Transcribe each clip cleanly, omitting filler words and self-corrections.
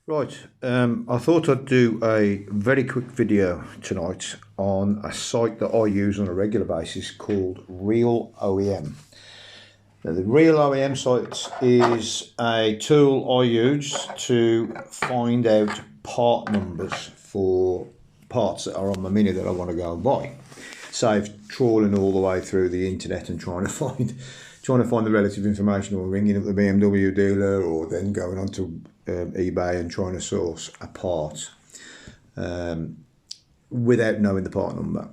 Right, I thought I'd do a very quick video tonight on a site that I use on a regular basis called realOEM. Now, the realOEM site is a tool I use to find out part numbers for parts that are on my Mini that I want to go and buy. Save trawling all the way through the internet and trying to find the relative information, or ringing up the BMW dealer, or then going onto eBay and trying to source a part without knowing the part number.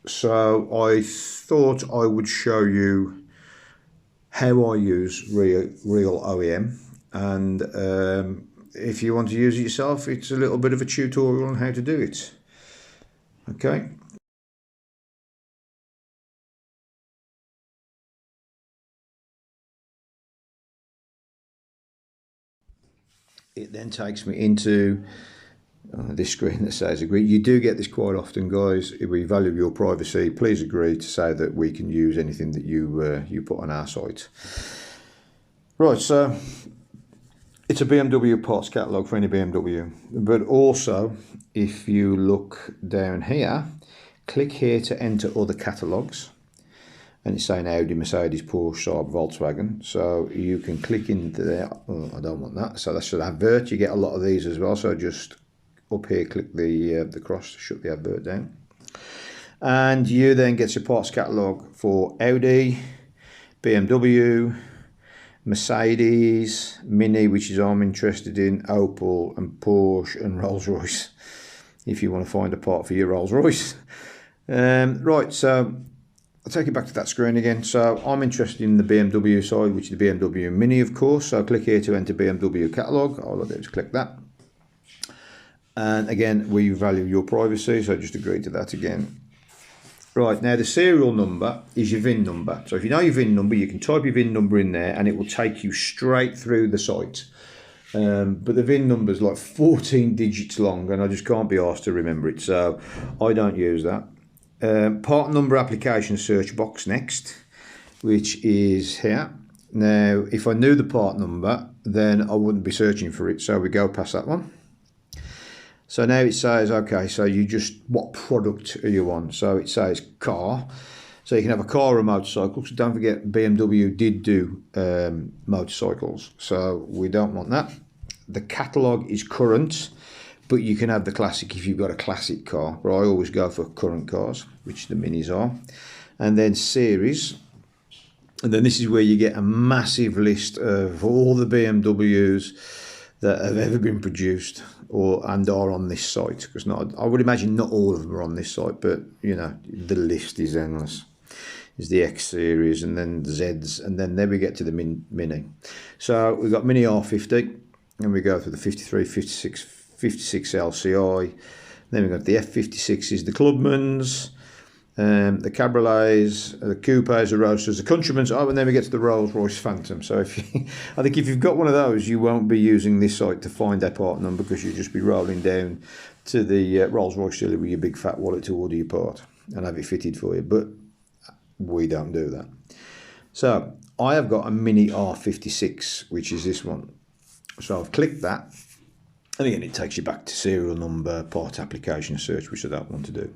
So I thought I would show you how I use realOEM, and if you want to use it yourself, it's a little bit of a tutorial on how to do it. Okay. It then takes me into this screen that says agree. You do get this quite often, guys. If we value your privacy, please agree to say that we can use anything that you put on our site. Right, so it's a BMW parts catalogue for any BMW, but also if you look down here, click here to enter other catalogues, and it's saying Audi, Mercedes, Porsche, Saab, Volkswagen. So you can click into there. Oh, I don't want that. So that's an advert. You get a lot of these as well. So just up here, click the cross to shut the advert down. And you then get your parts catalogue for Audi, BMW, Mercedes, Mini, which is I'm interested in, Opel and Porsche and Rolls-Royce, if you want to find a part for your Rolls-Royce. Right, so I'll take you back to that screen again. So I'm interested in the BMW side, which is the BMW Mini, of course. So click here to enter BMW catalogue. All I do is click that. And again, we value your privacy, so just agree to that again. Right, now the serial number is your VIN number. So if you know your VIN number, you can type your VIN number in there and it will take you straight through the site. But the VIN number is like 14 digits long and I just can't be asked to remember it, so I don't use that. Part number application search box next, which is here. Now, if I knew the part number, then I wouldn't be searching for it, so we go past that one. So now it says, okay, so what product are you on? So it says car. So you can have a car or a motorcycle. So don't forget, BMW did do motorcycles. So we don't want that. The catalogue is current, but you can have the classic if you've got a classic car. But I always go for current cars, which the Minis are. And then series. And then this is where you get a massive list of all the BMWs that have ever been produced and are on this site, because I would imagine not all of them are on this site, but you know, the list is endless. There's the X series and then the Zs, and then there we get to the Mini. So we've got Mini R50, and we go through the 53, 56 LCI, then we've got the F56s, the Clubmans, the Cabriolets, the Coupes, the Roadsters, the Countrymans, and then we get to the Rolls-Royce Phantom. So I think if you've got one of those, you won't be using this site to find that part number, because you'll just be rolling down to the Rolls-Royce dealer with your big fat wallet to order your part and have it fitted for you, but we don't do that. So I have got a Mini R56, which is this one. So I've clicked that, and again it takes you back to serial number, part application search, which I don't want to do.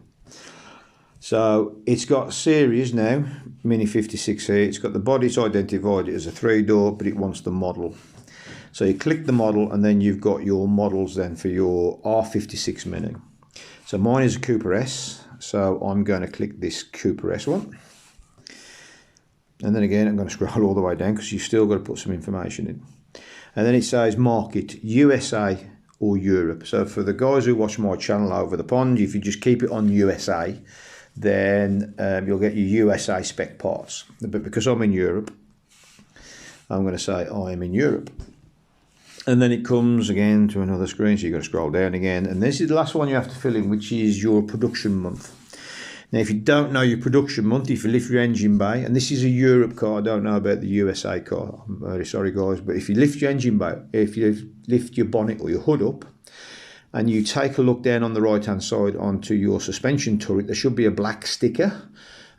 So it's got series now, Mini 56 here. It's got the body, it's identified it as a 3-door, but it wants the model. So you click the model, and then you've got your models then for your R56 Mini. So mine is a Cooper S, so I'm going to click this Cooper S one. And then again, I'm going to scroll all the way down because you've still got to put some information in. And then it says market, USA or Europe. So for the guys who watch my channel over the pond, if you just keep it on USA, then you'll get your USA spec parts. But because I'm in Europe, I'm going to say I am in Europe. And then it comes again to another screen, so you've got to scroll down again. And this is the last one you have to fill in, which is your production month. Now, if you don't know your production month, if you lift your engine bay, and this is a Europe car, I don't know about the USA car, I'm very sorry guys, but if you lift your engine bay, if you lift your bonnet or your hood up, and you take a look down on the right hand side onto your suspension turret, there should be a black sticker,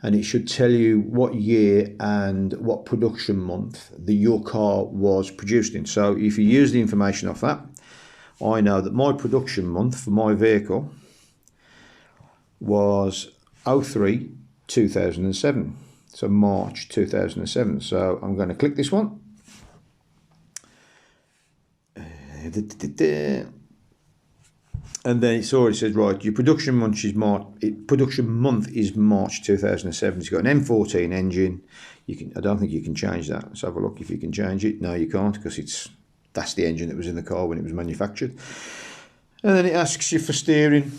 and it should tell you what year and what production month your car was produced in. So if you use the information off that, I know that my production month for my vehicle was 03/2007, so March 2007. So I'm going to click this one. And then it's already says, right, your production month is March. Production month is March 2007. It's got an M14 engine. I don't think you can change that. Let's have a look if you can change it. No, you can't, because that's the engine that was in the car when it was manufactured. And then it asks you for steering.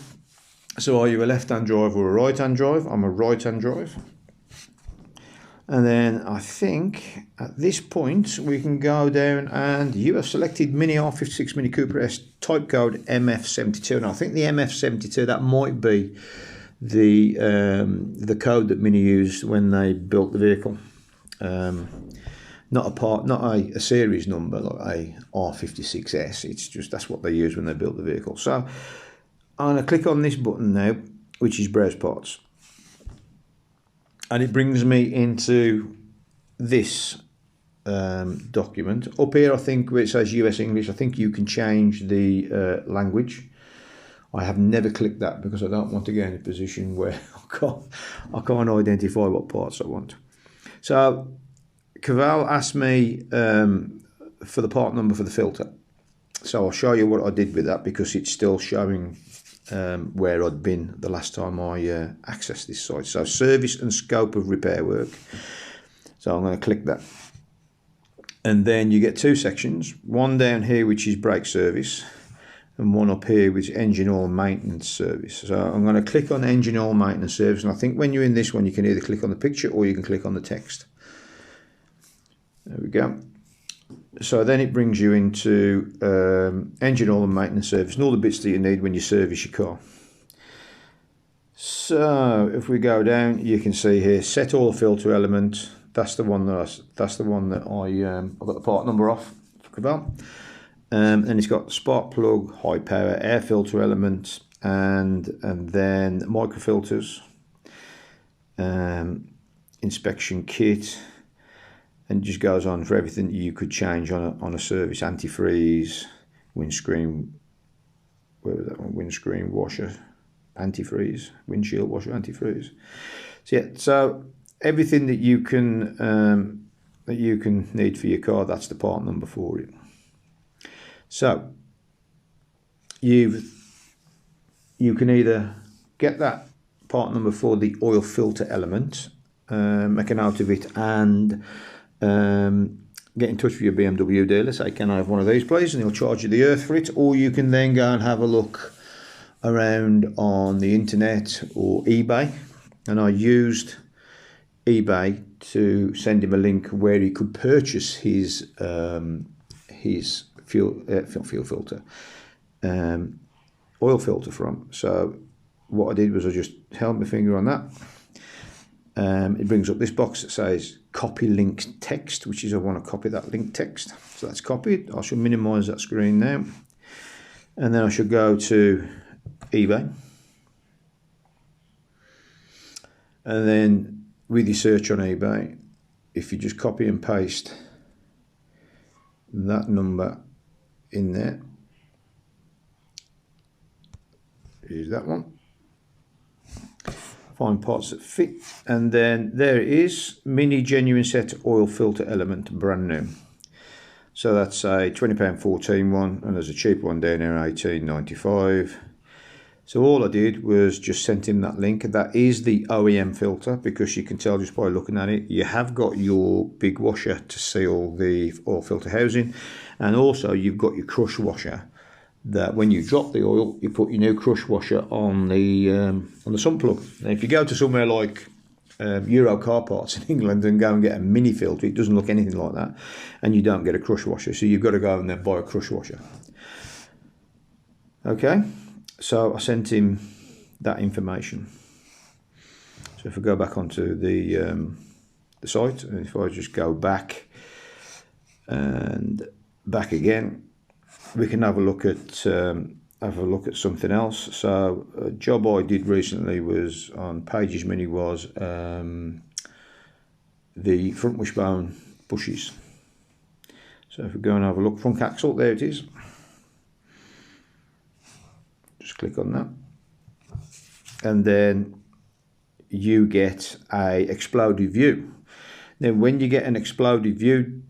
So are you a left-hand drive or a right-hand drive? I'm a right-hand drive. And then I think at this point we can go down, and you have selected Mini R56 Mini Cooper S type code MF72. And I think the MF72, that might be the code that Mini used when they built the vehicle. Not a series number like a R56S. It's just that's what they used when they built the vehicle. So I'm going to click on this button now, which is Browse Parts. And it brings me into this document. Up here, I think, where it says US English, I think you can change the language. I have never clicked that because I don't want to get in a position where I can't identify what parts I want. So Caval asked me for the part number for the filter. So I'll show you what I did with that, because it's still showing where I'd been the last time I accessed this site. So service and scope of repair work. So I'm going to click that. And then you get two sections. One down here which is brake service, and one up here which is engine oil maintenance service. So I'm going to click on engine oil maintenance service, and I think when you're in this one you can either click on the picture or you can click on the text. There we go. So then it brings you into engine oil and maintenance service and all the bits that you need when you service your car. So if we go down, you can see here set oil filter element. That's the one that I got the part number off for Caval. And it's got spark plug, high power, air filter element, and then microfilters, inspection kit. And it just goes on for everything you could change on a service: antifreeze, windscreen, where was that one? Windscreen washer, antifreeze, windshield washer, antifreeze. So yeah, so everything that you can need for your car, that's the part number for it. So you can either get that part number for the oil filter element, make a note of it, and get in touch with your BMW dealer, say, can I have one of these please, and he'll charge you the earth for it. Or you can then go and have a look around on the internet or eBay, and I used eBay to send him a link where he could purchase his oil filter from. So what I did was I just held my finger on that. It brings up this box that says copy link text, which is I want to copy that link text. So that's copied. I shall minimize that screen now. And then I should go to eBay. And then with your search on eBay, if you just copy and paste that number in there, is that one. Find parts that fit, and then there it is, Mini Genuine Set Oil Filter Element, brand new. So that's a £20 14 one, and there's a cheap one down there, $18.95. So all I did was just sent him that link. That is the OEM filter, because you can tell just by looking at it, you have got your big washer to seal the oil filter housing, and also you've got your crush washer, that when you drop the oil, you put your new crush washer on the sump plug. Now, if you go to somewhere like Euro car parts in England and go and get a mini filter, it doesn't look anything like that, and you don't get a crush washer. So you've got to go and then buy a crush washer. Okay, so I sent him that information. So if I go back onto the site, and if I just go back and back again, we can have a look at something else. So a job I did recently was on Pages Mini was the front wishbone bushes. So if we go and have a look, front axle, there it is. Just click on that. And then you get a exploded view. Now, when you get an exploded view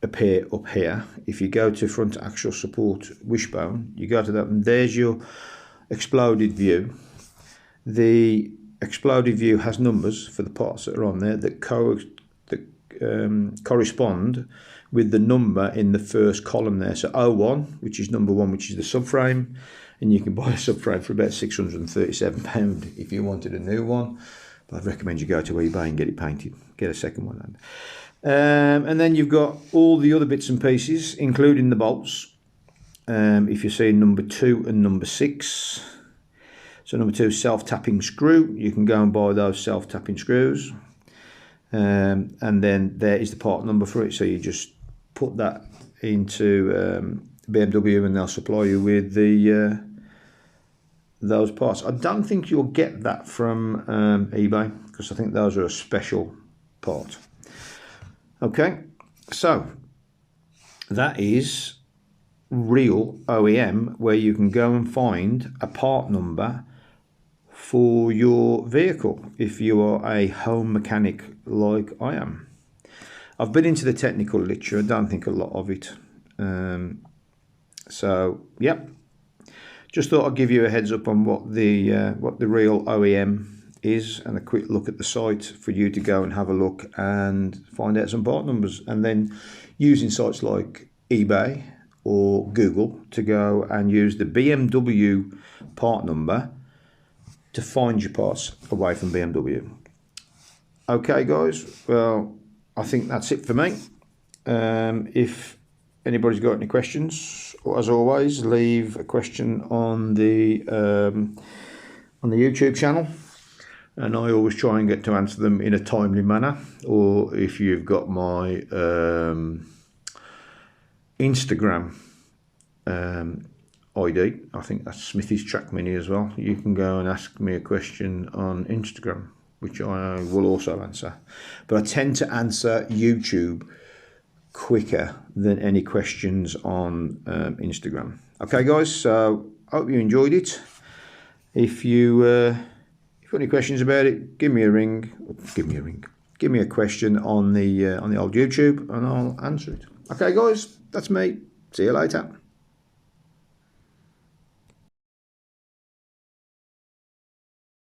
appear up here, if you go to front axial support wishbone, you go to that, and there's your exploded view. The exploded view has numbers for the parts that are on there that correspond with the number in the first column there. So 01, which is number 1, which is the subframe, and you can buy a subframe for about £637 if you wanted a new one. But I'd recommend you go to eBay and get it painted. Get a second one. And then you've got all the other bits and pieces, including the bolts. If you're seeing number 2 and number 6. So number 2, self-tapping screw. You can go and buy those self-tapping screws. And then there is the part number for it. So you just put that into BMW and they'll supply you with the those parts. I don't think you'll get that from eBay, because I think those are a special part. Okay, so that is realOEM, where you can go and find a part number for your vehicle if you are a home mechanic like I am. I've been into the technical literature. I don't think a lot of it. So yep, just thought I'd give you a heads up on what the realOEM is, and a quick look at the site for you to go and have a look and find out some part numbers, and then using sites like eBay or Google to go and use the BMW part number to find your parts away from BMW. Okay guys, well, I think that's it for me. If anybody's got any questions, as always, leave a question on the YouTube channel, and I always try and get to answer them in a timely manner. Or if you've got my Instagram ID, I think that's Smithy's Track Mini as well, you can go and ask me a question on Instagram, which I will also answer. But I tend to answer YouTube quicker than any questions on Instagram. Okay guys, so I hope you enjoyed it. If you've got any questions about it, give me a question on the old YouTube, and I'll answer it. Okay guys, that's me. See you later.